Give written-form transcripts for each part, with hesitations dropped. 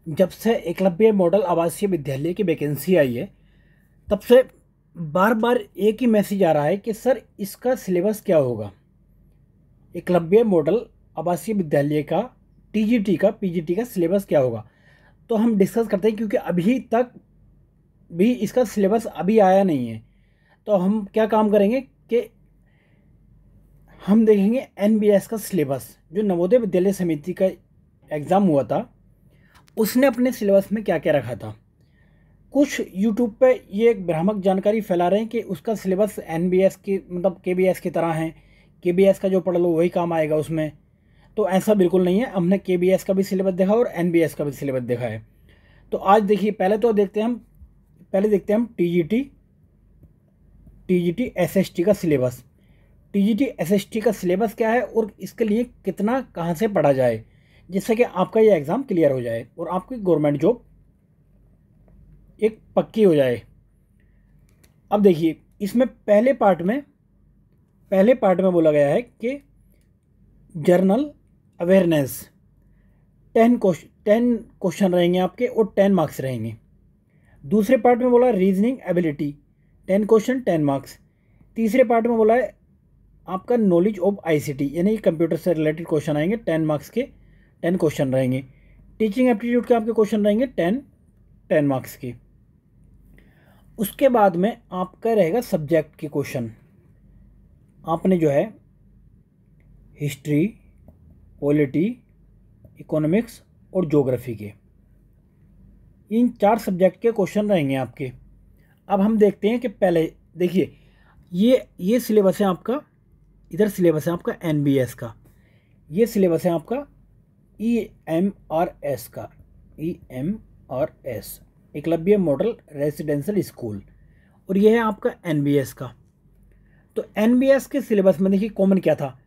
जब से एकलव्य मॉडल आवासीय विद्यालय की वैकेंसी आई है, तब से बार बार एक ही मैसेज आ रहा है कि सर इसका सिलेबस क्या होगा। एकलव्य मॉडल आवासीय विद्यालय का टीजीटी का पीजीटी का सिलेबस क्या होगा। तो हम डिस्कस करते हैं, क्योंकि अभी तक भी इसका सिलेबस अभी आया नहीं है। तो हम क्या काम करेंगे कि हम देखेंगे एनबीएस का सिलेबस। जो नवोदय विद्यालय समिति का एग्ज़ाम हुआ था, उसने अपने सिलेबस में क्या क्या रखा था। कुछ यूट्यूब पे ये एक भ्रामक जानकारी फैला रहे हैं कि उसका सिलेबस एनबीएस की मतलब केबीएस की तरह है, केबीएस का जो पढ़ लो वही काम आएगा उसमें। तो ऐसा बिल्कुल नहीं है। हमने केबीएस का भी सिलेबस देखा और एनबीएस का भी सिलेबस देखा है। तो आज देखिए, पहले देखते हैं हम टीजीटी एसएसटी का सिलेबस। टीजीटी एसएसटी का सिलेबस क्या है और इसके लिए कितना कहाँ से पढ़ा जाए, जिससे कि आपका ये एग्ज़ाम क्लियर हो जाए और आपकी गवर्नमेंट जॉब एक पक्की हो जाए। अब देखिए, इसमें पहले पार्ट में बोला गया है कि जर्नल अवेयरनेस 10 क्वेश्चन रहेंगे आपके और 10 मार्क्स रहेंगे। दूसरे पार्ट में बोला रीजनिंग एबिलिटी 10 क्वेश्चन 10 मार्क्स। तीसरे पार्ट में बोला है आपका नॉलेज ऑफ आईसीटी, यानी कंप्यूटर से रिलेटेड क्वेश्चन आएंगे, 10 मार्क्स के 10 क्वेश्चन रहेंगे। टीचिंग एप्टीट्यूड के आपके क्वेश्चन रहेंगे 10 मार्क्स के। उसके बाद में आपका रहेगा सब्जेक्ट के क्वेश्चन। आपने जो है हिस्ट्री, पॉलिटी, इकोनॉमिक्स और ज्योग्राफी के, इन 4 सब्जेक्ट के क्वेश्चन रहेंगे आपके। अब हम देखते हैं कि पहले देखिए, ये सिलेबस है आपका, इधर सिलेबस है आपका एनबीएस का, ये सिलेबस है आपका ईएमआरएस का, EMRS Eklavya model residential school, और ये है आपका एनबीएस का। तो एनबीएस के सिलेबस में देखिए कॉमन क्या था।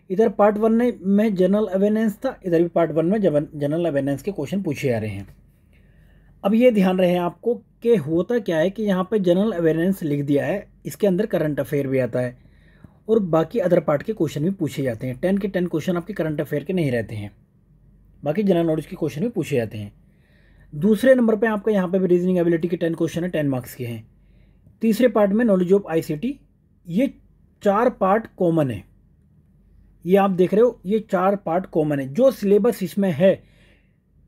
इधर पार्ट 1 में जनरल अवेयरनेस था, इधर भी पार्ट 1 में जनरल अवेयरनेस के क्वेश्चन पूछे जा रहे हैं। अब ये ध्यान रहे आपको कि होता क्या है कि यहाँ पे जनरल अवेयरनेस लिख दिया है, इसके अंदर करंट अफेयर भी आता है और बाकी अदर पार्ट के क्वेश्चन भी पूछे जाते हैं। 10 के 10 क्वेश्चन आपके करंट अफेयर के नहीं रहते हैं, बाकी जनरल नॉलेज के क्वेश्चन भी पूछे जाते हैं। दूसरे नंबर पे आपका यहाँ पे भी रीजनिंग एबिलिटी के 10 क्वेश्चन है, 10 मार्क्स के हैं। तीसरे पार्ट में नॉलेज ऑफ आईसीटी, ये 4 पार्ट कॉमन है। ये आप देख रहे हो, ये 4 पार्ट कॉमन है। जो सिलेबस इसमें है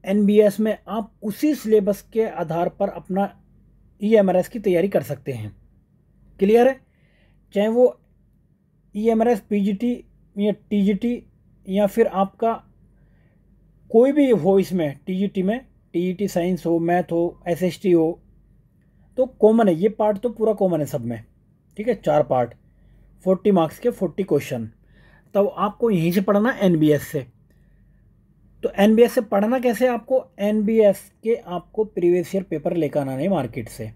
एनबीएस में, आप उसी सिलेबस के आधार पर अपना ईएमआरएस की तैयारी कर सकते हैं। क्लियर है? चाहे वो ईएमआरएस पीजीटी या टीजीटी या फिर आपका कोई भी हो, इसमें टीजीटी में टीईटी साइंस हो, मैथ हो, एसएसटी हो, तो कॉमन है। ये पार्ट तो पूरा कॉमन है सब में। ठीक है, 4 पार्ट, 40 मार्क्स के 40 क्वेश्चन। तो आपको यहीं से पढ़ना एनबीएस से। तो एनबीएस से पढ़ना कैसे? आपको एनबीएस के आपको प्रीवियस ईयर पेपर लेकर आना है मार्केट से,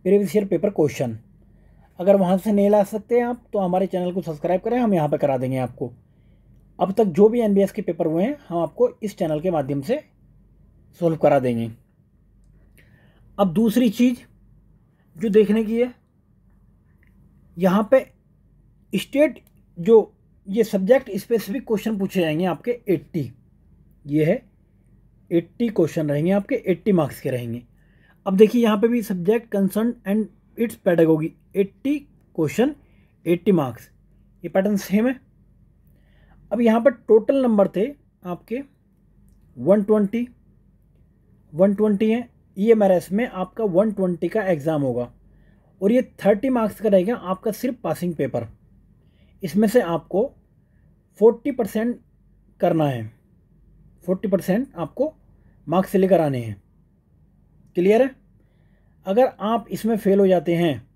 प्रीवियस ईयर पेपर क्वेश्चन। अगर वहाँ से नहीं ला सकते आप तो हमारे चैनल को सब्सक्राइब करें, हम यहाँ पे करा देंगे आपको। अब तक जो भी एनबीएस के पेपर हुए हैं हम आपको इस चैनल के माध्यम से सोल्व करा देंगे। अब दूसरी चीज़ जो देखने की है, यहाँ पे स्टेट जो ये सब्जेक्ट स्पेसिफिक क्वेश्चन पूछे जाएंगे आपके 80, ये है 80 क्वेश्चन रहेंगे आपके, 80 मार्क्स के रहेंगे। अब देखिए यहाँ पे भी subject concern and it's pedagogy, 80 question 80 marks, ये पैटर्न सेम है। अब यहाँ पर टोटल नंबर थे आपके 120 है। ईएमआरएस में आपका 120 का एग्ज़ाम होगा और ये 30 मार्क्स का रहेगा आपका सिर्फ पासिंग पेपर। इसमें से आपको 40% करना है, 40% आपको मार्क्स से लेकर आने हैं। क्लियर है? अगर आप इसमें फेल हो जाते हैं,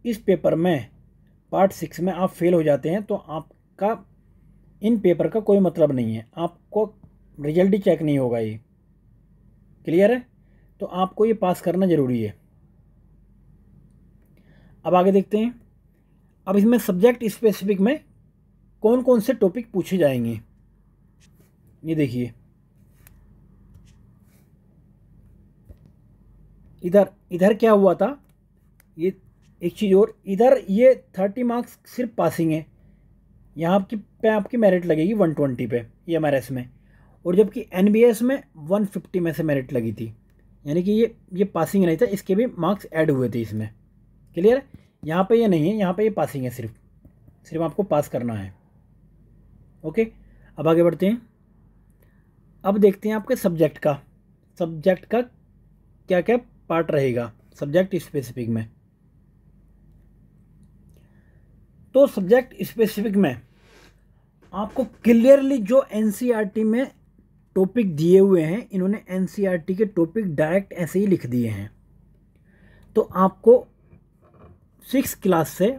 इस पेपर में पार्ट 6 में आप फेल हो जाते हैं, तो आपका इन पेपर का कोई मतलब नहीं है, आपको रिजल्ट ही चेक नहीं होगा ये। क्लियर है? तो आपको ये पास करना ज़रूरी है। अब आगे देखते हैं। अब इसमें सब्जेक्ट स्पेसिफिक में कौन कौन से टॉपिक पूछे जाएंगे, ये देखिए। इधर क्या हुआ था, ये एक चीज़ और, इधर ये 30 मार्क्स सिर्फ पासिंग है, यहाँ आपकी मेरिट लगेगी 120 पे ईएमआरएस में, और जबकि एनबीएस में 150 में से मेरिट लगी थी, यानी कि ये पासिंग नहीं था, इसके भी मार्क्स ऐड हुए थे इसमें। क्लियर है? यहाँ पे ये नहीं है, यहाँ पे ये पासिंग है, सिर्फ आपको पास करना है। ओके, अब आगे बढ़ते हैं। अब देखते हैं आपके सब्जेक्ट का क्या क्या पार्ट रहेगा सब्जेक्ट स्पेसिफिक में। तो सब्जेक्ट स्पेसिफिक में आपको क्लियरली जो एनसीईआरटी में टॉपिक दिए हुए हैं, इन्होंने एनसीईआरटी के टॉपिक डायरेक्ट ऐसे ही लिख दिए हैं। तो आपको 6 क्लास से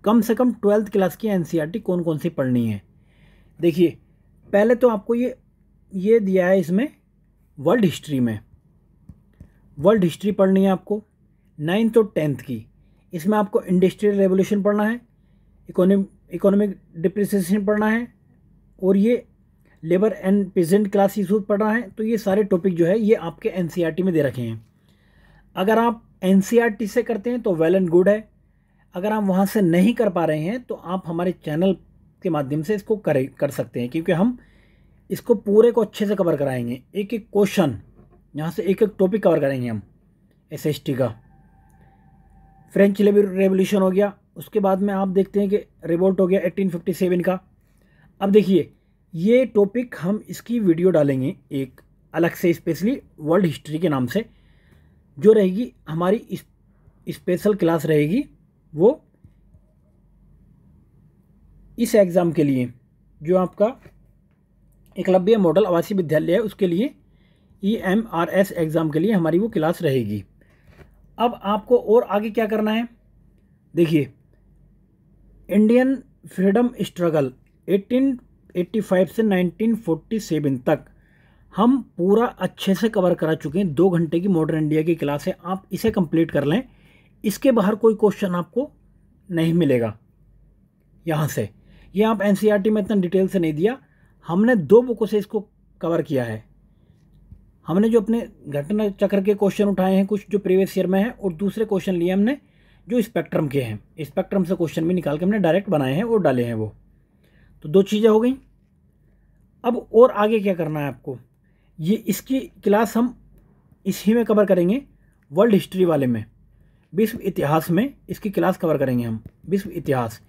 कम 12th क्लास की एनसीईआरटी कौन कौन सी पढ़नी है। देखिए, पहले तो आपको ये दिया है, इसमें वर्ल्ड हिस्ट्री में वर्ल्ड हिस्ट्री पढ़नी है आपको 9th और 10th की। इसमें आपको इंडस्ट्रियल रेवोल्यूशन पढ़ना है, इकोनॉमिक डिप्रिसिएशन पढ़ना है, और ये labour and peasant class issues पढ़ना है। तो ये सारे टॉपिक जो है ये आपके एनसीईआरटी में दे रखे हैं। अगर आप एनसीईआरटी से करते हैं तो वेल एंड गुड है। अगर आप वहाँ से नहीं कर पा रहे हैं तो आप हमारे चैनल के माध्यम से इसको कर सकते हैं, क्योंकि हम इसको पूरे को अच्छे से कवर कराएंगे। एक एक क्वेश्चन यहाँ से एक टॉपिक कवर करेंगे हम। एसएसटी का फ्रेंच रेवोल्यूशन हो गया, उसके बाद में आप देखते हैं कि रिवोल्ट हो गया 1857 का। अब देखिए, ये टॉपिक हम इसकी वीडियो डालेंगे एक अलग से, स्पेशली वर्ल्ड हिस्ट्री के नाम से, जो रहेगी हमारी स्पेशल क्लास रहेगी, वो इस एग्ज़ाम के लिए जो आपका एकलव्य मॉडल आवासीय विद्यालय है उसके लिए EMRS एग्ज़ाम के लिए हमारी वो क्लास रहेगी। अब आपको और आगे क्या करना है, देखिए, इंडियन फ्रीडम स्ट्रगल 1885 से 1947 तक हम पूरा अच्छे से कवर करा चुके हैं। 2 घंटे की मॉडर्न इंडिया की क्लास है, आप इसे कंप्लीट कर लें। इसके बाहर कोई क्वेश्चन आपको नहीं मिलेगा यहाँ से। ये आप एनसीईआरटी में इतना डिटेल से नहीं दिया, हमने 2 बुकों से इसको कवर किया है। हमने जो अपने घटना चक्र के क्वेश्चन उठाए हैं, कुछ जो प्रीवियस ईयर में है, और दूसरे क्वेश्चन लिए हमने जो स्पेक्ट्रम के हैं। स्पेक्ट्रम से क्वेश्चन भी निकाल के हमने डायरेक्ट बनाए हैं और डाले हैं वो। तो 2 चीज़ें हो गई। अब और आगे क्या करना है आपको, ये इसकी क्लास हम इसी में कवर करेंगे, वर्ल्ड हिस्ट्री वाले में, विश्व इतिहास में इसकी क्लास कवर करेंगे हम। विश्व इतिहास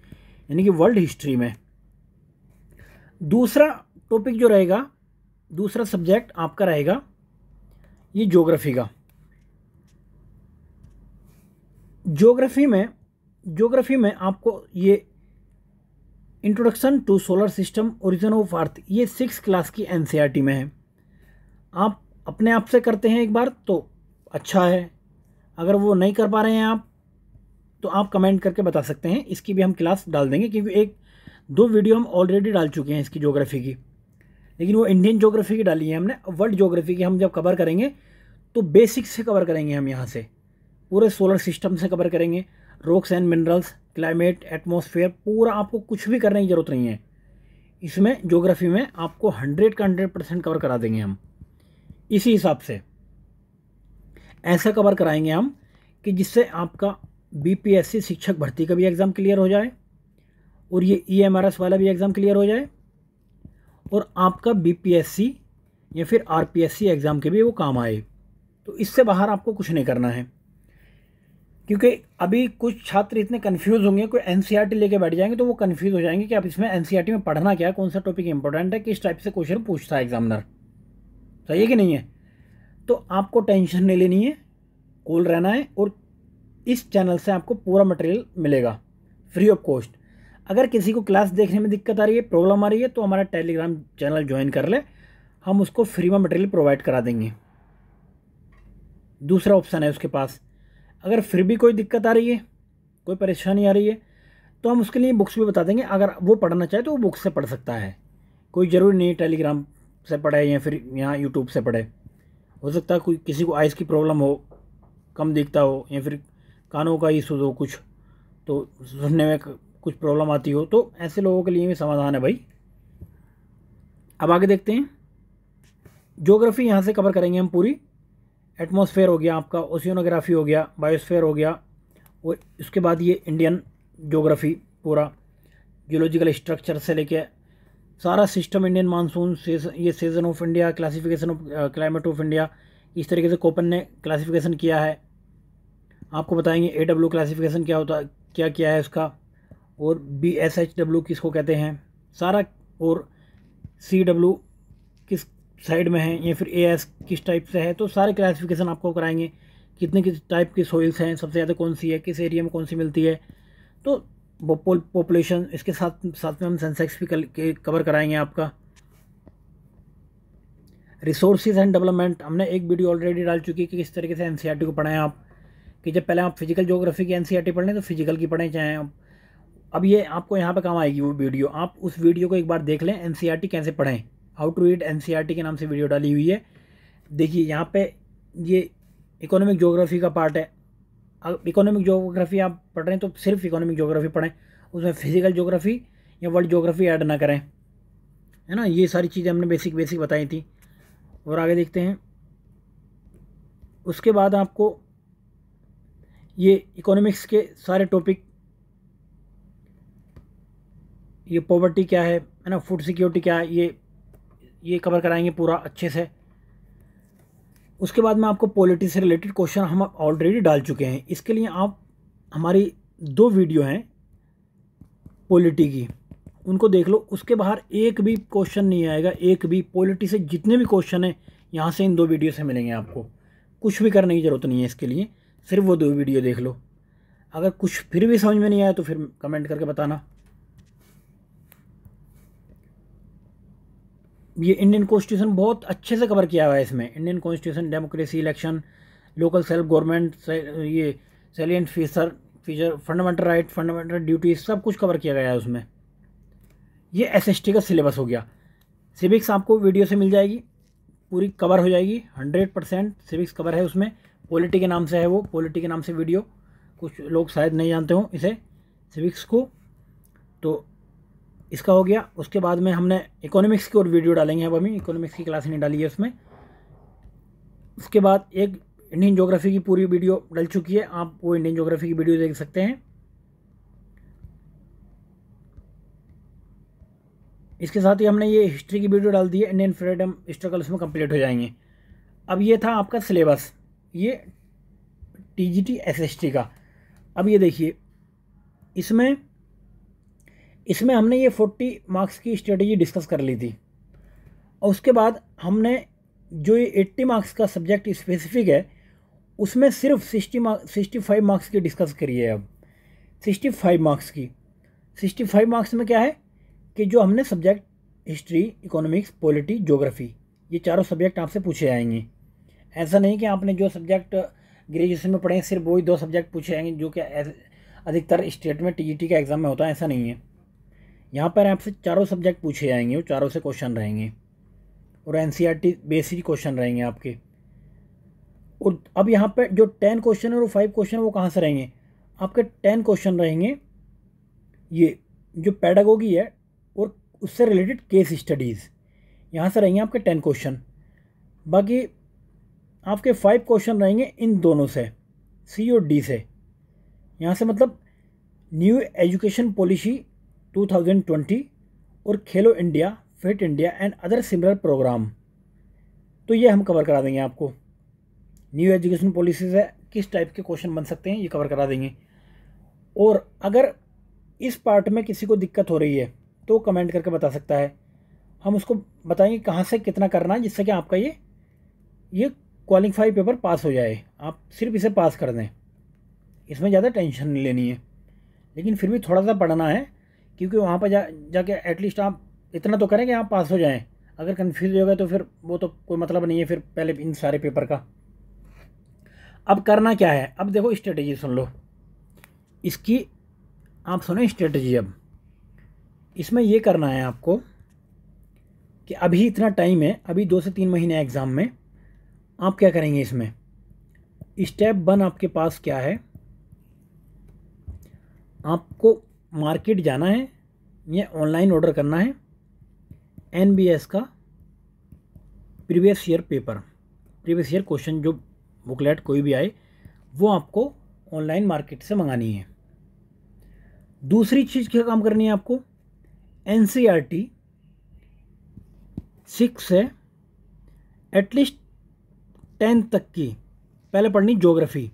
यानी कि वर्ल्ड हिस्ट्री में। दूसरा टॉपिक जो रहेगा, दूसरा सब्जेक्ट आपका रहेगा ये ज्योग्राफी का। ज्योग्राफी में आपको ये introduction to solar system, origin of earth, ये 6 क्लास की एनसीईआरटी में है। आप अपने आप से करते हैं एक बार तो अच्छा है, अगर वो नहीं कर पा रहे हैं आप तो आप कमेंट करके बता सकते हैं, इसकी भी हम क्लास डाल देंगे, क्योंकि 1-2 वीडियो हम ऑलरेडी डाल चुके हैं इसकी ज्योग्राफी की, लेकिन वो इंडियन ज्योग्राफी की डाली है हमने। वर्ल्ड ज्योग्राफी की हम जब कवर करेंगे तो बेसिक से कवर करेंगे हम, यहाँ से पूरे सोलर सिस्टम से कवर करेंगे, rocks and minerals, climate, atmosphere, पूरा। आपको कुछ भी करने की ज़रूरत नहीं है इसमें, ज्योग्राफी में आपको 100 का 100% कवर करा देंगे हम। इसी हिसाब से ऐसा कवर कराएंगे हम कि जिससे आपका बीपीएससी शिक्षक भर्ती का भी एग्ज़ाम क्लियर हो जाए, और ये EMRS वाला भी एग्ज़ाम क्लियर हो जाए, और आपका बीपीएससी या फिर आरपीएससी एग्ज़ाम के भी वो काम आए। तो इससे बाहर आपको कुछ नहीं करना है, क्योंकि अभी कुछ छात्र इतने कन्फ्यूज़ होंगे, कोई एनसीईआरटी लेके बैठ जाएंगे तो वो कन्फ्यूज़ हो जाएंगे कि आप इसमें एनसीईआरटी में पढ़ना क्या है, कौन सा टॉपिक इंपॉर्टेंट है, किस टाइप से क्वेश्चन पूछता है एग्जामिनर। सही है कि नहीं है? तो आपको टेंशन नहीं लेनी है, कूल रहना है, और इस चैनल से आपको पूरा मटेरियल मिलेगा फ्री ऑफ कॉस्ट। अगर किसी को क्लास देखने में दिक्कत आ रही है, प्रॉब्लम आ रही है, तो हमारा टेलीग्राम चैनल ज्वाइन कर ले, हम उसको फ्री में मटेरियल प्रोवाइड करा देंगे। दूसरा ऑप्शन है उसके पास। अगर फिर भी कोई दिक्कत आ रही है, कोई परेशानी आ रही है, तो हम उसके लिए बुक्स भी बता देंगे। अगर वो पढ़ना चाहे तो वो बुक्स से पढ़ सकता है, कोई ज़रूरी नहीं टेलीग्राम से पढ़े या फिर यहाँ यूट्यूब से पढ़े। हो सकता है कोई किसी को आइज़ की प्रॉब्लम हो, कम दिखता हो, या फिर कानों का इशू हो कुछ, तो सुनने में कुछ प्रॉब्लम आती हो, तो ऐसे लोगों के लिए भी समाधान है भाई। अब आगे देखते हैं। ज्योग्राफी यहाँ से कवर करेंगे हम पूरी। एटमॉस्फेयर हो गया आपका, ओशियोनोग्राफी हो गया, बायोस्फेयर हो गया, और उसके बाद ये इंडियन ज्योग्राफी पूरा जियोलॉजिकल स्ट्रक्चर से लेके सारा सिस्टम इंडियन मानसून, ये season of India, classification of climate of India, इस तरीके से कोपन ने क्लासिफिकेशन किया है। आपको बताएंगे AW क्लासिफिकेशन क्या होता है, क्या किया है उसका, और BSHW किसको कहते हैं सारा, और CW किस साइड में है, या फिर AS किस टाइप से है, तो सारे क्लासिफिकेशन आपको कराएंगे। कितने किस टाइप की सोइल्स हैं, सबसे ज़्यादा कौन सी है, किस एरिया में कौन सी मिलती है, तो पॉपुलेशन, इसके साथ साथ में हम सेंसेक्स भी कवर कराएंगे आपका। रिसोर्सेज एंड डेवलपमेंट, हमने एक वीडियो ऑलरेडी डाल चुकी है कि किस तरीके से NCERT को पढ़ाएं आप, कि जब पहले आप फिजिकल ज्योग्राफी की NCERT पढ़ लें तो फिजिकल की पढ़ें चाहें आप। अब ये आपको यहाँ पे काम आएगी वो वीडियो, आप उस वीडियो को एक बार देख लें, NCERT कैसे पढ़ें, हाउ टू रीड NCERT के नाम से वीडियो डाली हुई है। देखिए यहाँ पे ये इकोनॉमिक ज्योग्राफी का पार्ट है। अब इकोनॉमिक ज्योग्राफी आप पढ़ रहे हैं तो सिर्फ इकोनॉमिक ज्योग्राफी पढ़ें, उसमें फिजिकल ज्योग्राफी या वर्ल्ड ज्योग्राफी ऐड ना करें, है ना। ये सारी चीज़ें हमने बेसिक बताई थी। और आगे देखते हैं। उसके बाद आपको ये इकोनॉमिक्स के सारे टॉपिक, ये पॉवर्टी क्या है ना, फूड सिक्योरिटी क्या है, ये कवर कराएंगे पूरा अच्छे से। उसके बाद में आपको पॉलिटी से रिलेटेड क्वेश्चन हम ऑलरेडी डाल चुके हैं। इसके लिए आप हमारी 2 वीडियो हैं पॉलिटी की, उनको देख लो। उसके बाहर एक भी क्वेश्चन नहीं आएगा, एक भी। पॉलिटी से जितने भी क्वेश्चन हैं यहाँ से इन 2 वीडियो से मिलेंगे आपको। कुछ भी करने की ज़रूरत नहीं है इसके लिए, सिर्फ वो 2 वीडियो देख लो। अगर कुछ फिर भी समझ में नहीं आया तो फिर कमेंट करके बताना। ये इंडियन कॉन्स्टिट्यूशन बहुत अच्छे से कवर किया हुआ है इसमें। Indian constitution, democracy, election, local self government, ये salient feature, fundamental right, fundamental duty, सब कुछ कवर किया गया है उसमें। ये SST का सिलेबस हो गया। सिविक्स आपको वीडियो से मिल जाएगी, पूरी कवर हो जाएगी, 100% सिविक्स कवर है उसमें। पॉलिटी के नाम से है वो, पॉलिटी के नाम से वीडियो, कुछ लोग शायद नहीं जानते हो इसे सिविक्स को, तो इसका हो गया। उसके बाद में हमने इकोनॉमिक्स की और वीडियो डालेंगे। अब हमें इकोनॉमिक्स की क्लास नहीं डाली है उसमें। उसके बाद एक इंडियन ज्योग्राफी की पूरी वीडियो डल चुकी है, आप वो इंडियन ज्योग्राफी की वीडियो देख सकते हैं। इसके साथ ही हमने ये हिस्ट्री की वीडियो डाल दी है, इंडियन फ्रीडम स्ट्रगल, उसमें कंप्लीट हो जाएंगे। अब ये था आपका सिलेबस, ये TGT SST का। अब ये देखिए, इसमें हमने ये 40 मार्क्स की स्ट्रेटजी डिस्कस कर ली थी, और उसके बाद हमने जो ये 80 मार्क्स का सब्जेक्ट स्पेसिफिक है उसमें सिर्फ 65 मार्क्स की डिस्कस करी है। अब 65 मार्क्स में क्या है कि जो हमने subject history, economics, polity, geography, ये चारों सब्जेक्ट आपसे पूछे आएंगे। ऐसा नहीं कि आपने जो सब्जेक्ट ग्रेजुएशन में पढ़े सिर्फ वही 2 सब्जेक्ट पूछे आएंगे, जो कि अधिकतर स्टेट में TGT का एग्ज़ाम में होता है। ऐसा नहीं है, यहाँ पर आपसे चारों सब्जेक्ट पूछे जाएंगे, वो चारों से क्वेश्चन रहेंगे, और NCERT बेसिक क्वेश्चन रहेंगे आपके। और अब यहाँ पे जो 10 क्वेश्चन है और 5 क्वेश्चन वो कहाँ से रहेंगे, आपके 10 क्वेश्चन रहेंगे ये जो पेडागोगी है और उससे रिलेटेड केस स्टडीज़, यहाँ से रहेंगे आपके 10 क्वेश्चन। बाकी आपके 5 क्वेश्चन रहेंगे इन दोनों से, C और D से। यहाँ से मतलब न्यू एजुकेशन पॉलिसी 2020 और Khelo India, fit India and other similar program, तो ये हम कवर करा देंगे आपको। न्यू एजुकेशन पॉलिसी से किस टाइप के क्वेश्चन बन सकते हैं ये कवर करा देंगे। और अगर इस पार्ट में किसी को दिक्कत हो रही है तो कमेंट करके बता सकता है, हम उसको बताएंगे कहाँ से कितना करना है, जिससे कि आपका ये क्वालिफाई पेपर पास हो जाए। आप सिर्फ इसे पास कर दें, इसमें ज़्यादा टेंशन नहीं लेनी है, लेकिन फिर भी थोड़ा सा पढ़ना है, क्योंकि वहाँ पर जाके एटलीस्ट आप इतना तो करें कि आप पास हो जाएं। अगर कन्फ्यूज हो गए तो फिर वो तो कोई मतलब नहीं है फिर पहले इन सारे पेपर का। अब करना क्या है, अब देखो स्ट्रेटजी सुन लो इसकी, आप सुने स्ट्रेटजी। अब इसमें ये करना है आपको कि अभी इतना टाइम है, अभी 2 से 3 महीने एग्ज़ाम में। आप क्या करेंगे इसमें, स्टेप 1 आपके पास क्या है, आपको मार्केट जाना है या ऑनलाइन ऑर्डर करना है NBS का previous year paper, previous year question, जो बुकलेट कोई भी आए वो आपको ऑनलाइन मार्केट से मंगानी है। दूसरी चीज़ क्या काम करनी है आपको, NCERT 6 से एटलीस्ट 10 तक की पहले पढ़नी ज्योग्राफी,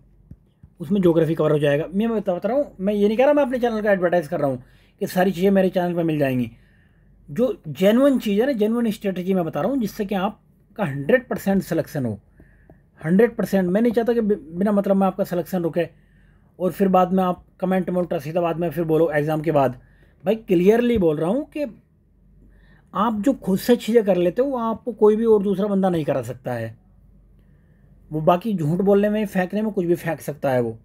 उसमें ज्योग्राफी कवर हो जाएगा। मैं बता रहा हूँ, मैं ये नहीं कह रहा मैं अपने चैनल का एडवर्टाइज़ कर रहा हूँ कि सारी चीज़ें मेरे चैनल पर मिल जाएंगी। जो जेन्युइन चीज़ है ना, जेन्युइन स्ट्रेटजी मैं बता रहा हूँ, जिससे कि आपका 100% सिलेक्शन हो। 100%। मैं नहीं चाहता कि बिना मतलब में आपका सिलेक्शन रुके और फिर बाद में आप कमेंट में उल्टा सीधा बाद में फिर बोलो एग्ज़ाम के बाद। भाई क्लियरली बोल रहा हूँ कि आप जो खुद से चीज़ें कर लेते हो वो आपको कोई भी और दूसरा बंदा नहीं करा सकता है। वो बाकी झूठ बोलने में, फेंकने में कुछ भी फेंक सकता है वो।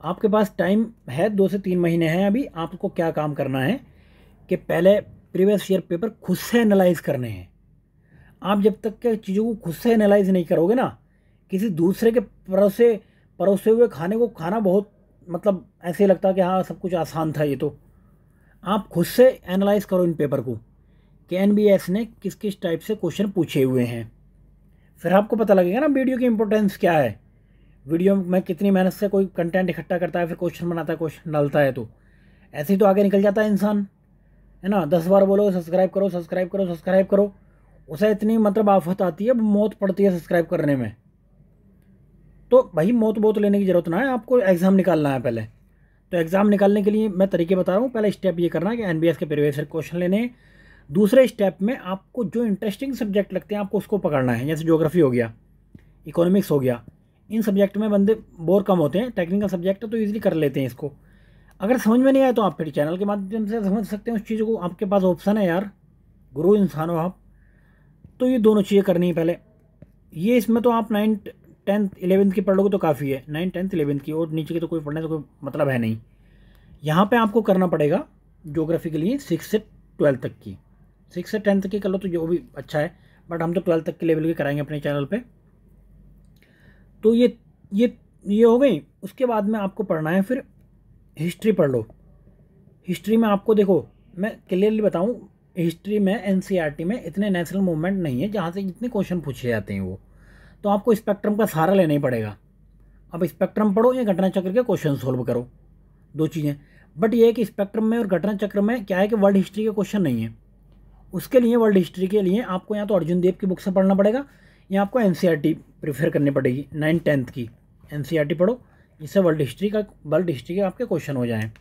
आपके पास टाइम है, 2 से 3 महीने हैं अभी। आपको क्या काम करना है कि पहले प्रीवियस ईयर पेपर खुद से एनालाइज करने हैं। आप जब तक के चीज़ों को खुद से एनालाइज नहीं करोगे ना, किसी दूसरे के परोसे हुए खाने को खाना बहुत मतलब ऐसे लगता है कि हाँ सब कुछ आसान था। ये तो आप खुद से एनालाइज करो इन पेपर को कि एनबीएस ने किस किस टाइप से क्वेश्चन पूछे हुए हैं। फिर आपको पता लगेगा ना वीडियो की इंपॉर्टेंस क्या है, वीडियो में कितनी मेहनत से कोई कंटेंट इकट्ठा करता है, फिर क्वेश्चन बनाता है, क्वेश्चन डालता है। तो ऐसे ही तो आगे निकल जाता है इंसान, है ना। 10 बार बोलो सब्सक्राइब करो, सब्सक्राइब करो, सब्सक्राइब करो, उसे इतनी मतलब आफत आती है, मौत पड़ती है सब्सक्राइब करने में। तो भाई मौत बहुत लेने की ज़रूरत ना है, आपको एग्ज़ाम निकालना है पहले। तो एग्ज़ाम निकालने के लिए मैं तरीके बता रहा हूँ। पहला स्टेप ये करना है कि एनबीएस के प्रीवियस ईयर क्वेश्चन लेने हैं। दूसरे स्टेप में आपको जो इंटरेस्टिंग सब्जेक्ट लगते हैं आपको उसको पकड़ना है। जैसे ज्योग्राफी हो गया, इकोनॉमिक्स हो गया, इन सब्जेक्ट में बंदे बोर कम होते हैं। टेक्निकल सब्जेक्ट है तो ईजिली कर लेते हैं इसको। अगर समझ में नहीं आए तो आप फिर चैनल के माध्यम से समझ सकते हैं उस चीज़ को। आपके पास ऑप्शन है यार, गुरु इंसान हो आप। तो ये दोनों चीज़ें करनी है पहले। ये इसमें तो आप 9th 10th 11th की पढ़ लोगे तो काफ़ी है। 9th 10th 11th की, और नीचे की तो कोई पढ़ने से कोई मतलब है नहीं। यहाँ पे आपको करना पड़ेगा ज्योग्राफी के लिए 6 से 12 तक की। 6 से 10 तक की कर लो तो जो भी अच्छा है, बट हम तो 12 तक के लेवल की कराएंगे अपने चैनल पे। तो ये हो गई। उसके बाद में आपको पढ़ना है फिर हिस्ट्री पढ़ लो। हिस्ट्री में आपको देखो, मैं क्लियरली बताऊं, हिस्ट्री में एनसीईआरटी में इतने नेशनल मूवमेंट नहीं है जहाँ से जितने क्वेश्चन पूछे जाते हैं वो। तो आपको स्पेक्ट्रम का सहारा लेना ही पड़ेगा। अब स्पेक्ट्रम पढ़ो या घटना चक्र के क्वेश्चन सोल्व करो, दो चीज़ें। बट ये है कि स्पेक्ट्रम में और घटना चक्र में क्या है कि वर्ल्ड हिस्ट्री के क्वेश्चन नहीं है। उसके लिए वर्ल्ड हिस्ट्री के लिए आपको या तो अर्जुन देव की बुक से पढ़ना पड़ेगा या आपको एनसीईआरटी प्रेफर करनी पड़ेगी। 9th 10th की एनसीईआरटी पढ़ो, जिससे वर्ल्ड हिस्ट्री के आपके क्वेश्चन हो जाएँ।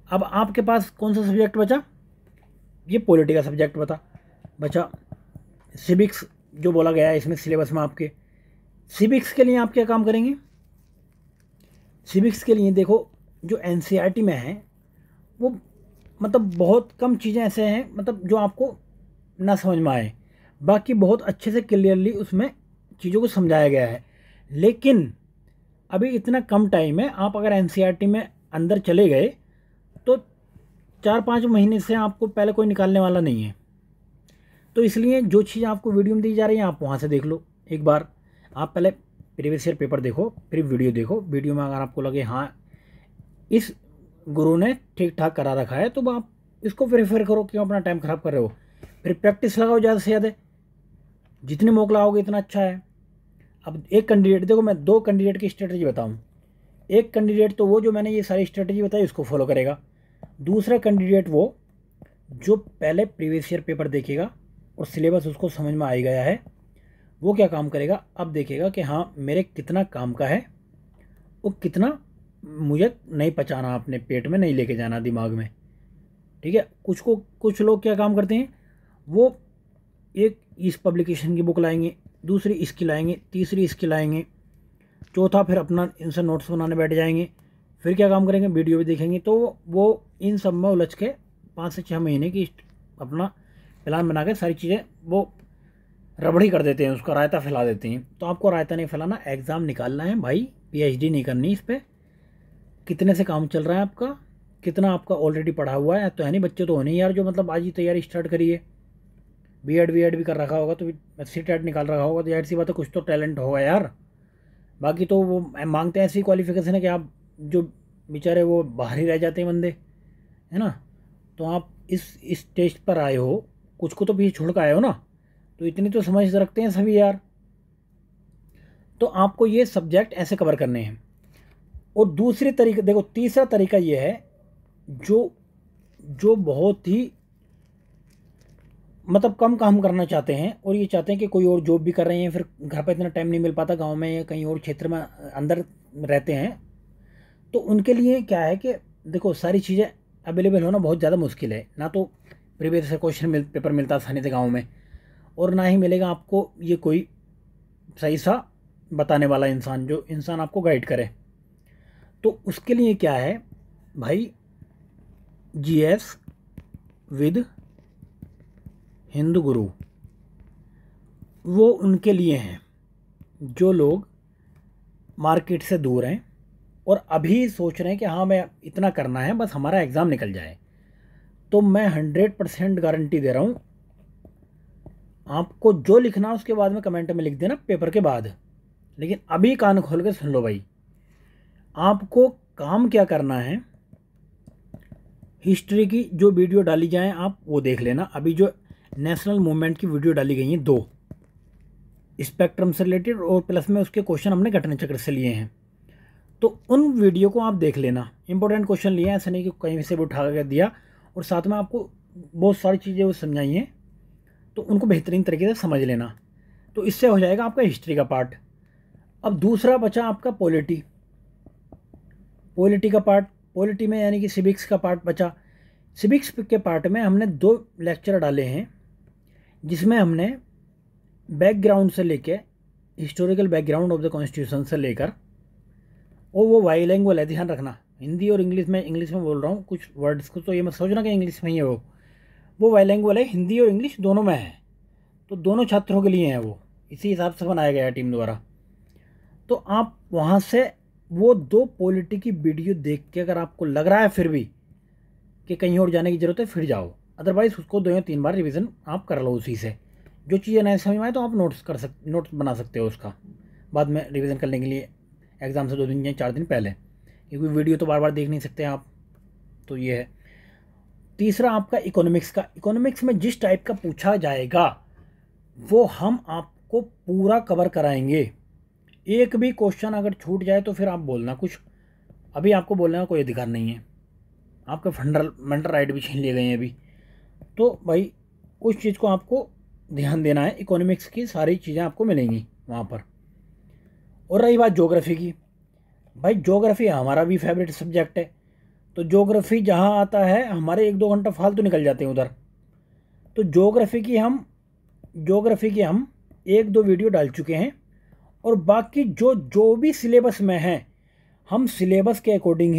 अब आपके पास कौन सा सब्जेक्ट बचा? ये पॉलिटी का सब्जेक्ट बचा। सिविक्स जो बोला गया है इसमें सिलेबस में आपके, सिविक्स के लिए आप क्या काम करेंगे? सिविक्स के लिए देखो, जो एनसीईआरटी में है वो मतलब बहुत कम चीज़ें ऐसे हैं मतलब जो आपको ना समझ में आए, बाकी बहुत अच्छे से क्लियरली उसमें चीज़ों को समझाया गया है। लेकिन अभी इतना कम टाइम है, आप अगर एनसीईआरटी में अंदर चले गए तो 4-5 महीने से आपको पहले कोई निकालने वाला नहीं है। तो इसलिए जो चीज़ आपको वीडियो में दी जा रही है आप वहाँ से देख लो एक बार। आप पहले प्रीवियस ईयर पेपर देखो, फिर वीडियो देखो। वीडियो में अगर आपको लगे हाँ इस गुरु ने ठीक ठाक करा रखा है तो आप इसको प्रेफर करो, क्यों अपना टाइम ख़राब कर रहे हो। फिर प्रैक्टिस लगाओ ज़्यादा से ज़्यादा, जितने मौका लगाओगे इतना अच्छा है। अब एक कैंडिडेट देखो, मैं 2 कैंडिडेट की स्ट्रेटजी बताऊँ। एक कैंडिडेट तो वो जो मैंने ये सारी स्ट्रेटजी बताई उसको फॉलो करेगा। दूसरा कैंडिडेट वो जो पहले प्रीवियस ईयर पेपर देखेगा और सिलेबस उसको समझ में आ ही गया है, वो क्या काम करेगा, अब देखेगा कि हाँ मेरे कितना काम का है और कितना मुझे नहीं पचाना, अपने पेट में नहीं लेके जाना दिमाग में। ठीक है। कुछ लोग क्या काम करते हैं, वो एक इस पब्लिकेशन की बुक लाएंगे, दूसरी इसकी लाएंगे, तीसरी इसकी लाएंगे, चौथा फिर अपना इनसे नोट्स बनाने बैठ जाएंगे। फिर क्या काम करेंगे, वीडियो भी देखेंगे। तो वो इन सब में उलझ के 5 से 6 महीने की अपना प्लान बना के सारी चीज़ें वो रबड़ी कर देते हैं, उसका रायता फैला देते हैं। तो आपको रायता नहीं फैलाना, एग्ज़ाम निकालना है भाई, पीएचडी नहीं करनी इस पर। कितने से काम चल रहा है आपका, कितना आपका ऑलरेडी पढ़ा हुआ है। तो है नहीं, बच्चे तो होने यार जो मतलब आज ही तैयारी स्टार्ट करिए। बीएड भी कर रखा होगा तो सीटेट निकाल रखा होगा, तो यार सी बात है कुछ तो टैलेंट होगा यार। बाकी तो वो मांगते हैं ऐसी क्वालिफिकेशन है कि आप जो बेचारे वो बाहर ही रह जाते हैं बंदे, है ना। तो आप इस स्टेज पर आए हो, कुछ को तो पीछे छोड़ कर आए हो ना, तो इतनी तो समझ रखते हैं सभी यार। तो आपको ये सब्जेक्ट ऐसे कवर करने हैं। और दूसरी तरीका देखो, तीसरा तरीका ये है जो बहुत ही मतलब कम काम करना चाहते हैं और ये चाहते हैं कि कोई और जॉब भी कर रहे हैं, फिर घर पे इतना टाइम नहीं मिल पाता, गांव में या कहीं और क्षेत्र में अंदर रहते हैं, तो उनके लिए क्या है कि देखो सारी चीज़ें अवेलेबल होना बहुत ज़्यादा मुश्किल है। ना तो प्रीवियस से क्वेश्चन पेपर मिलता आसानी से गाँव में, और ना ही मिलेगा आपको ये कोई सही सा बताने वाला इंसान, जो इंसान आपको गाइड करे। तो उसके लिए क्या है भाई, जीएस विद हिंदू गुरु, वो उनके लिए हैं जो लोग मार्केट से दूर हैं और अभी सोच रहे हैं कि हाँ मैं इतना करना है, बस हमारा एग्ज़ाम निकल जाए। तो मैं 100% गारंटी दे रहा हूँ, आपको जो लिखना है उसके बाद में कमेंट में लिख देना पेपर के बाद, लेकिन अभी कान खोल के सुन लो भाई। आपको काम क्या करना है, हिस्ट्री की जो वीडियो डाली जाए आप वो देख लेना। अभी जो नेशनल मूवमेंट की वीडियो डाली गई हैं 2, स्पेक्ट्रम से रिलेटेड और प्लस में उसके क्वेश्चन हमने घटना चक्र से लिए हैं, तो उन वीडियो को आप देख लेना। इंपॉर्टेंट क्वेश्चन लिए हैं, ऐसा नहीं कि कहीं से भी उठा कर दिया, और साथ में आपको बहुत सारी चीज़ें वो समझाई हैं, तो उनको बेहतरीन तरीके से समझ लेना। तो इससे हो जाएगा आपका हिस्ट्री का पार्ट। अब दूसरा बचा आपका पॉलिटी का पार्ट। पॉलिटी में यानी कि सिविक्स का पार्ट बचा। सिविक्स के पार्ट में हमने 2 लेक्चर डाले हैं, जिसमें हमने बैकग्राउंड से लेके historical background of the constitution से लेकर, और वो बाइलिंगुअल है, ध्यान रखना, हिंदी और इंग्लिश में बोल रहा हूँ कुछ वर्ड्स को, तो ये मत सोचना कि इंग्लिश में ही है वो बाइलिंगुअल है, हिंदी और इंग्लिश दोनों में है। तो दोनों छात्रों के लिए हैं वो, इसी हिसाब से बनाया गया है टीम द्वारा। तो आप वहाँ से वो 2 पॉलिटी की वीडियो देख के अगर आपको लग रहा है फिर भी कि कहीं और जाने की ज़रूरत है, फिर जाओ, अदरवाइज़ उसको 2 या 3 बार रिवीजन आप कर लो उसी से। जो चीज़ें नहीं समझ में आए तो आप नोट्स बना सकते हो उसका, बाद में रिवीजन करने के लिए एग्ज़ाम से 2 दिन या 4 दिन पहले, क्योंकि वीडियो तो बार बार देख नहीं सकते आप। तो ये है। तीसरा आपका इकोनॉमिक्स का। इकोनॉमिक्स में जिस टाइप का पूछा जाएगा वो हम आपको पूरा कवर कराएंगे। एक भी क्वेश्चन अगर छूट जाए तो फिर आप बोलना कुछ, अभी आपको बोलने का कोई अधिकार नहीं है, आपके फंडामेंटल राइट भी छीन लिए गए हैं अभी। तो भाई उस चीज़ को आपको ध्यान देना है। इकोनॉमिक्स की सारी चीज़ें आपको मिलेंगी वहाँ पर। और रही बात ज्योग्राफी की, भाई ज्योग्राफी हमारा भी फेवरेट सब्जेक्ट है, तो ज्योग्राफी जहाँ आता है हमारे 1-2 घंटा फालतू निकल जाते हैं उधर। तो ज्योग्राफी की हम 1-2 वीडियो डाल चुके हैं, और बाकी जो भी सिलेबस में है हम सिलेबस के अकॉर्डिंग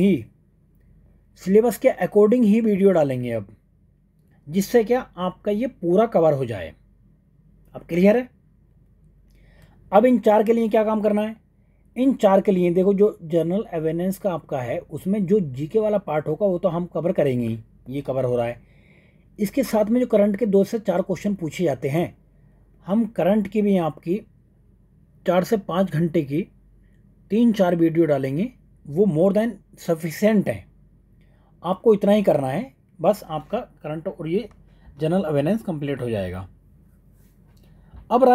ही वीडियो डालेंगे अब, जिससे क्या आपका ये पूरा कवर हो जाए। अब क्लियर है। अब इन 4 के लिए क्या काम करना है, इन 4 के लिए देखो, जो जनरल अवेयरनेस का आपका है उसमें जो जीके वाला पार्ट होगा वो तो हम कवर करेंगे ही, ये कवर हो रहा है। इसके साथ में जो करंट के 2 से 4 क्वेश्चन पूछे जाते हैं, हम करंट की भी आपकी 4 से 5 घंटे की 3-4 वीडियो डालेंगे, वो मोर देन सफिशेंट है। आपको इतना ही करना है, बस आपका करंट और ये जनरल अवेयरनेस कंप्लीट हो जाएगा। अब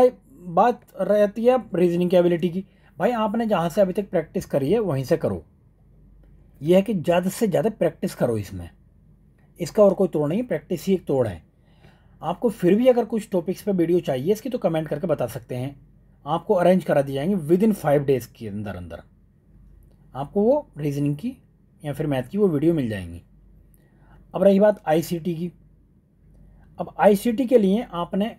बात रहती है रीजनिंग की एबिलिटी की। भाई आपने जहाँ से अभी तक प्रैक्टिस करी है वहीं से करो, यह है कि ज़्यादा से ज़्यादा प्रैक्टिस करो इसमें, इसका और कोई तोड़ नहीं है, प्रैक्टिस ही एक तोड़ है। आपको फिर भी अगर कुछ टॉपिक्स पे वीडियो चाहिए इसकी तो कमेंट करके बता सकते हैं, आपको अरेंज करा दी जाएंगे विदिन 5 डेज़ के अंदर आपको वो रीजनिंग की या फिर मैथ की वो वीडियो मिल जाएंगी। अब रही बात आईसीटी की। अब आईसीटी के लिए आपने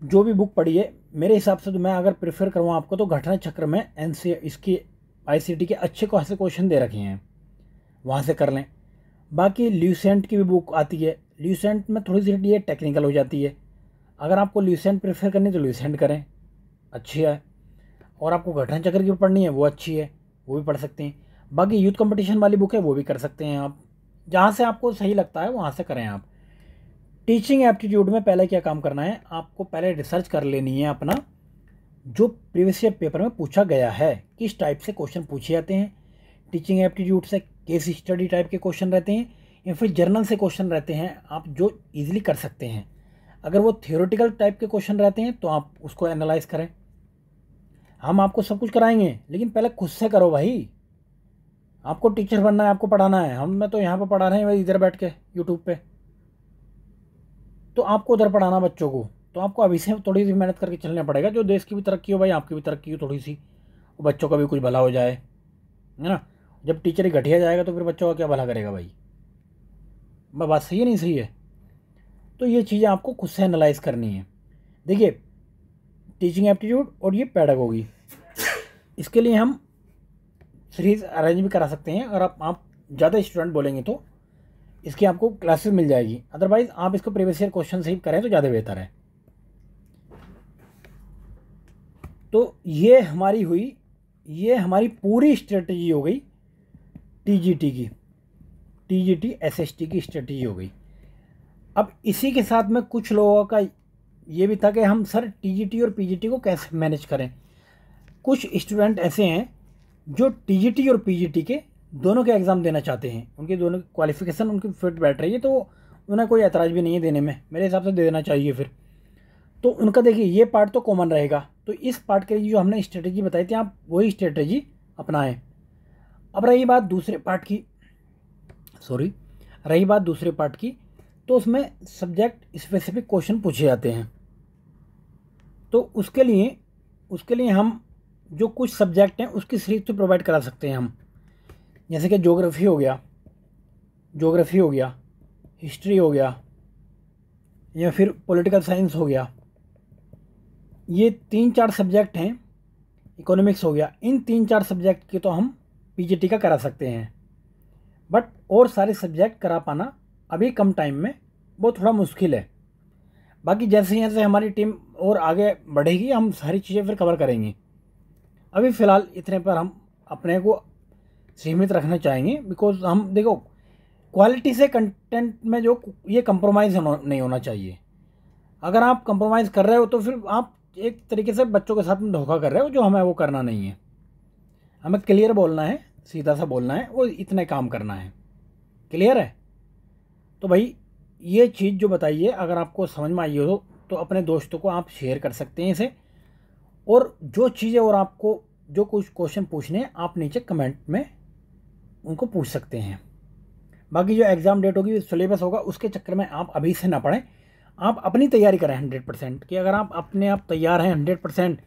जो भी बुक पढ़ी है, मेरे हिसाब से तो मैं अगर प्रेफर करूँ आपको तो घटना चक्र में इसकी आईसीटी के अच्छे खासे क्वेश्चन दे रखे हैं, वहाँ से कर लें। बाकी ल्यूसेंट की भी बुक आती है, ल्यूसेंट में थोड़ी सी ये टेक्निकल हो जाती है, अगर आपको ल्यूसेंट प्रेफर करनी है तो ल्यूसेंट करें, अच्छी है। और आपको घटना चक्र की पढ़नी है वो अच्छी है, वो भी पढ़ सकते हैं। बाकी यूथ कंपटीशन वाली बुक है वो भी कर सकते हैं आप, जहाँ से आपको सही लगता है वहाँ से करें आप। टीचिंग एप्टीट्यूड में पहले क्या काम करना है, आपको पहले रिसर्च कर लेनी है अपना, जो प्रीवियस ईयर पेपर में पूछा गया है किस टाइप से क्वेश्चन पूछे जाते हैं। टीचिंग एप्टीट्यूड से केस स्टडी टाइप के क्वेश्चन रहते हैं या फिर जर्नल से क्वेश्चन रहते हैं, आप जो इजीली कर सकते हैं। अगर वो थियोरेटिकल टाइप के क्वेश्चन रहते हैं तो आप उसको एनालाइज करें। हम आपको सब कुछ कराएंगे, लेकिन पहले खुद से करो भाई। आपको टीचर बनना है, आपको पढ़ाना है, हम मैं तो यहाँ पर पढ़ा रहे हैं इधर बैठ के यूट्यूब पे। तो आपको उधर पढ़ाना बच्चों को, तो आपको अभी से थोड़ी सी मेहनत करके चलना पड़ेगा, जो देश की भी तरक्की हो भाई, आपकी भी तरक्की हो थोड़ी सी, बच्चों का भी कुछ भला हो जाए, है ना। जब टीचर ही घटिया जाएगा तो फिर बच्चों का क्या भला करेगा भाई। बात सही है नहीं सही है। तो ये चीज़ें आपको खुद से एनालाइज करनी है। देखिए, टीचिंग एप्टीट्यूड और ये पैडागोगी, इसके लिए हम सीरीज अरेंज भी करा सकते हैं। अगर आप ज़्यादा स्टूडेंट बोलेंगे तो इसकी आपको क्लासेस मिल जाएगी, अदरवाइज आप इसको प्रीवियस ईयर क्वेश्चन से ही करें तो ज़्यादा बेहतर है। तो ये हमारी पूरी स्ट्रेटजी हो गई टीजीटी की, टीजीटी एसएसटी की स्ट्रेटजी हो गई। अब इसी के साथ में कुछ लोगों का ये भी था कि हम सर टीजीटी और पीजीटी को कैसे मैनेज करें। कुछ स्टूडेंट ऐसे हैं जो टीजीटी और पीजीटी के दोनों के एग्ज़ाम देना चाहते हैं, उनके दोनों की क्वालिफिकेशन उनकी फिट बैठ रही है, तो उन्हें कोई एतराज़ भी नहीं है देने में, मेरे हिसाब से दे देना चाहिए फिर। तो उनका देखिए ये पार्ट तो कॉमन रहेगा, तो इस पार्ट के लिए जो हमने स्ट्रेटजी बताई थी आप वही स्ट्रेटजी अपनाएं। अब रही बात दूसरे पार्ट की, तो उसमें सब्जेक्ट स्पेसिफिक क्वेश्चन पूछे जाते हैं। तो उसके लिए हम जो कुछ सब्जेक्ट हैं उसकी सीरीज तो प्रोवाइड करा सकते हैं हम, जैसे कि ज्योग्राफी हो गया, हिस्ट्री हो गया, या फिर पॉलिटिकल साइंस हो गया। ये 3-4 सब्जेक्ट हैं, इकोनॉमिक्स हो गया। इन 3-4 सब्जेक्ट के तो हम पीजीटी का करा सकते हैं, बट और सारे सब्जेक्ट करा पाना अभी कम टाइम में वो थोड़ा मुश्किल है। बाकी जैसे जैसे हमारी टीम और आगे बढ़ेगी हम सारी चीज़ें फिर कवर करेंगे। अभी फ़िलहाल इतने पर हम अपने को सीमित रखना चाहेंगे, बिकॉज हम देखो क्वालिटी से कंटेंट में जो ये कंप्रोमाइज़ नहीं होना चाहिए। अगर आप कंप्रोमाइज़ कर रहे हो तो फिर आप एक तरीके से बच्चों के साथ में धोखा कर रहे हो, जो हमें वो करना नहीं है। हमें क्लियर बोलना है, सीधा सा बोलना है, वो इतने काम करना है। क्लियर है? तो भाई ये चीज़ जो बताइए, अगर आपको समझ में आई हो तो अपने दोस्तों को आप शेयर कर सकते हैं इसे। और जो चीज़ें और आपको जो कुछ क्वेश्चन पूछने हैं आप नीचे कमेंट में उनको पूछ सकते हैं। बाकी जो एग्ज़ाम डेट होगी, सिलेबस होगा, उसके चक्कर में आप अभी से ना पढ़ें, आप अपनी तैयारी करें 100%। कि अगर आप अपने आप तैयार हैं 100%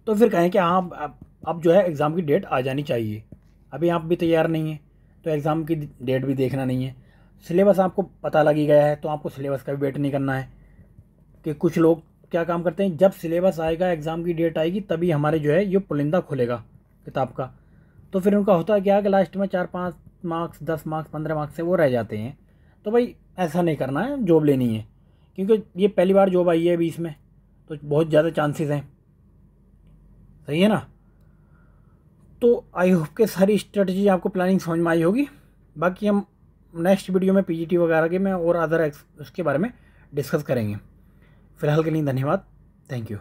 तो फिर कहें कि हाँ अब जो है एग्ज़ाम की डेट आ जानी चाहिए। अभी आप भी तैयार नहीं हैं तो एग्ज़ाम की डेट भी देखना नहीं है। सिलेबस आपको पता लगी गया है तो आपको सिलेबस का भी वेट नहीं करना है। कि कुछ लोग क्या काम करते हैं, जब सिलेबस आएगा, एग्ज़ाम की डेट आएगी, तभी हमारे जो है ये पुलिंदा खुलेगा किताब का। तो फिर उनका होता है क्या कि लास्ट में 4-5 मार्क्स, 10 मार्क्स, 15 मार्क्स से वो रह जाते हैं। तो भाई ऐसा नहीं करना है, जॉब लेनी है, क्योंकि ये पहली बार जॉब आई है बीच में, तो बहुत ज़्यादा चांसेस हैं। सही है ना? तो आई होप के सारी स्ट्रेटजी आपको प्लानिंग समझ में आई होगी। बाकी हम नेक्स्ट वीडियो में पीजीटी वगैरह के में और अदर उसके बारे में डिस्कस करेंगे। फ़िलहाल के लिए धन्यवाद। Thank you.